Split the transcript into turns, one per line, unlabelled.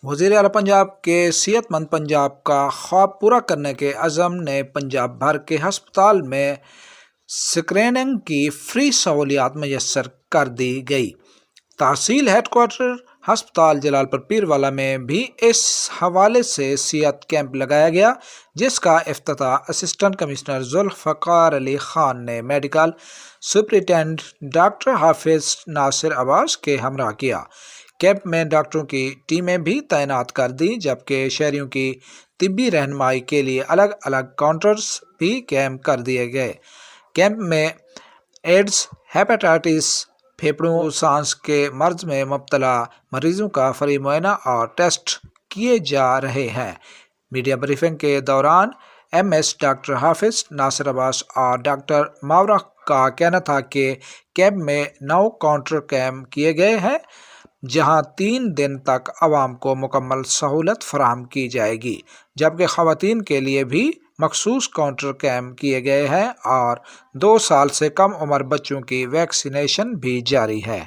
وزیر اعلیٰ پنجاب کے صحت مند پنجاب کا خواب پورا کرنے کے عزم نے پنجاب بھر کے ہسپتال میں اسکریننگ کی فری سہولیات میسر کر دی گئی۔ تحصیل ہیڈ کوارٹر ہسپتال جلال پور پیروالا میں بھی اس حوالے سے صحت کیمپ لگایا گیا، جس کا افتتاح اسسٹنٹ کمشنر ذوالفقار علی خان نے میڈیکل سپرنٹنڈنٹ ڈاکٹر حافظ ناصر عباس کے ہمراہ کیا۔ کیمپ میں ڈاکٹروں کی ٹیمیں بھی تعینات کر دی، جبکہ شہریوں کی طبی رہنمائی کے لیے الگ الگ کاؤنٹرز بھی قائم کر دیے گئے۔ کیمپ میں ایڈز، ہیپاٹائٹس، پھیپھڑوں، سانس کے مرض میں مبتلا مریضوں کا فری معائنہ اور ٹیسٹ کیے جا رہے ہیں۔ میڈیا بریفنگ کے دوران ایم ایس ڈاکٹر حافظ ناصر عباس اور ڈاکٹر ماورا کا کہنا تھا کہ کیمپ میں 9 کاؤنٹر قائم کیے گئے ہیں، جہاں 3 دن تک عوام کو مکمل سہولت فراہم کی جائے گی، جبکہ خواتین کے لیے بھی مخصوص کاؤنٹر قائم کیے گئے ہیں اور 2 سال سے کم عمر بچوں کی ویکسینیشن بھی جاری ہے۔